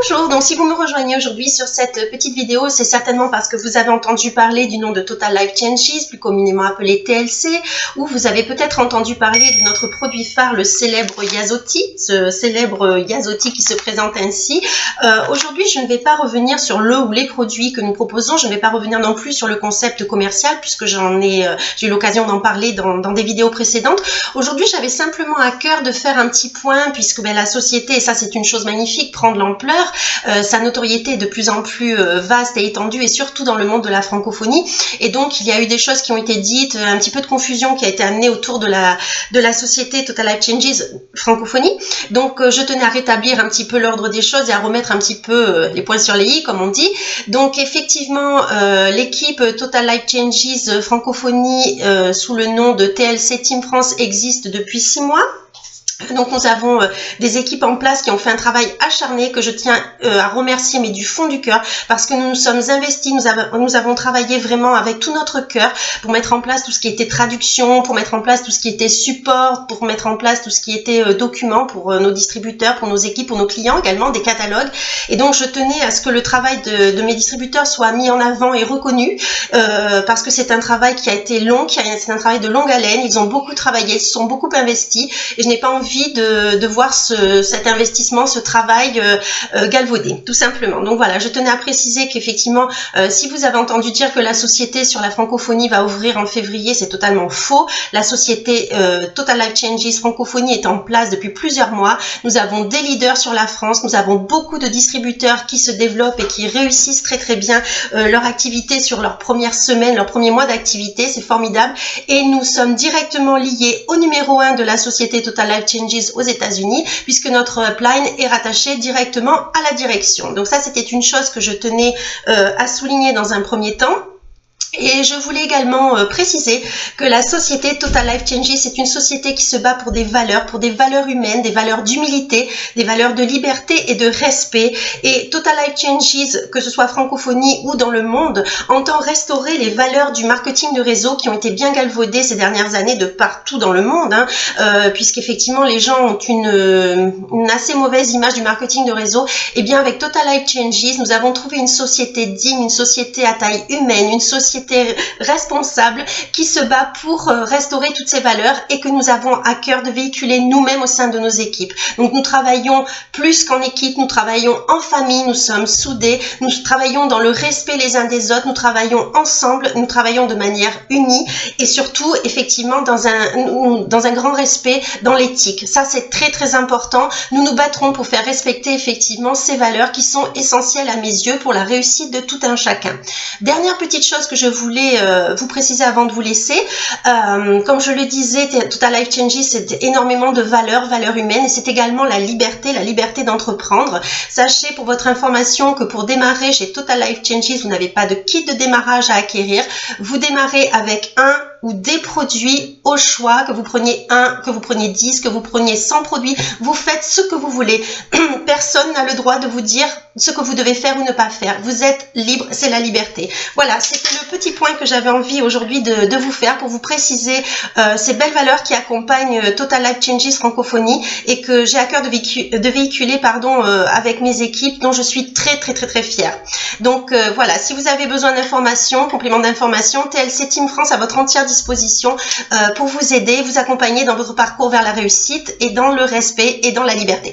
Bonjour, donc si vous me rejoignez aujourd'hui sur cette petite vidéo, c'est certainement parce que vous avez entendu parler du nom de Total Life Changes, plus communément appelé TLC, ou vous avez peut-être entendu parler de notre produit phare, le célèbre Yazoti, ce célèbre Yazoti qui se présente ainsi. Aujourd'hui, je ne vais pas revenir sur le ou les produits que nous proposons, je ne vais pas revenir non plus sur le concept commercial, puisque j'ai eu l'occasion d'en parler dans des vidéos précédentes. Aujourd'hui, j'avais simplement à cœur de faire un petit point, puisque la société, et ça c'est une chose magnifique, prend de l'ampleur. Sa notoriété est de plus en plus vaste et étendue, et surtout dans le monde de la francophonie. Et donc, il y a eu des choses qui ont été dites, un petit peu de confusion qui a été amenée autour de la société Total Life Changes francophonie. Donc, je tenais à rétablir un petit peu l'ordre des choses et à remettre un petit peu les points sur les i, comme on dit. Donc, effectivement, l'équipe Total Life Changes francophonie sous le nom de TLC Team France existe depuis 6 mois. Donc nous avons des équipes en place qui ont fait un travail acharné que je tiens à remercier, mais du fond du cœur, parce que nous nous sommes investis, nous avons travaillé vraiment avec tout notre cœur pour mettre en place tout ce qui était traduction, pour mettre en place tout ce qui était support, pour mettre en place tout ce qui était documents pour nos distributeurs, pour nos équipes, pour nos clients également, des catalogues. Et donc je tenais à ce que le travail de mes distributeurs soit mis en avant et reconnu, parce que c'est un travail qui a été long, c'est un travail de longue haleine. Ils ont beaucoup travaillé, ils se sont beaucoup investis, et je n'ai pas envie de voir cet investissement, ce travail galvaudé, tout simplement. Donc voilà, je tenais à préciser qu'effectivement, si vous avez entendu dire que la société sur la francophonie va ouvrir en février, c'est totalement faux. La société Total Life Changes francophonie est en place depuis plusieurs mois. Nous avons des leaders sur la France, nous avons beaucoup de distributeurs qui se développent et qui réussissent très très bien leur activité sur leur première semaine, leur premier mois d'activité, c'est formidable. Et nous sommes directement liés au numéro 1 de la société Total Life Changes aux États-Unis, puisque notre upline est rattaché directement à la direction. Donc ça, c'était une chose que je tenais à souligner dans un premier temps. Et je voulais également préciser que la société Total Life Changes est une société qui se bat pour des valeurs humaines, des valeurs d'humilité, des valeurs de liberté et de respect. Et Total Life Changes, que ce soit francophonie ou dans le monde, entend restaurer les valeurs du marketing de réseau qui ont été bien galvaudées ces dernières années de partout dans le monde, puisqu'effectivement les gens ont une assez mauvaise image du marketing de réseau. Et bien avec Total Life Changes, nous avons trouvé une société digne, une société à taille humaine, une société responsable qui se bat pour restaurer toutes ces valeurs et que nous avons à cœur de véhiculer nous-mêmes au sein de nos équipes. Donc nous travaillons plus qu'en équipe, nous travaillons en famille, nous sommes soudés, nous travaillons dans le respect les uns des autres, nous travaillons ensemble, nous travaillons de manière unie et surtout effectivement dans un grand respect dans l'éthique. Ça c'est très très important. Nous nous battrons pour faire respecter effectivement ces valeurs qui sont essentielles à mes yeux pour la réussite de tout un chacun. Dernière petite chose que je voulais vous préciser avant de vous laisser. Comme je le disais, Total Life Changes, c'est énormément de valeurs humaines, et c'est également la liberté d'entreprendre. Sachez pour votre information que pour démarrer chez Total Life Changes, vous n'avez pas de kit de démarrage à acquérir. Vous démarrez avec un ou des produits au choix, que vous preniez 1, que vous preniez 10, que vous preniez 100 produits. Vous faites ce que vous voulez. Personne n'a le droit de vous dire ce que vous devez faire ou ne pas faire. Vous êtes libre, c'est la liberté. Voilà, c'était le petit point que j'avais envie aujourd'hui de vous faire pour vous préciser ces belles valeurs qui accompagnent Total Life Changes francophonie et que j'ai à cœur de véhiculer avec mes équipes dont je suis très très très très fière. Donc voilà, si vous avez besoin d'informations, compléments d'informations, TLC Team France à votre entière disposition pour vous aider, vous accompagner dans votre parcours vers la réussite et dans le respect et dans la liberté.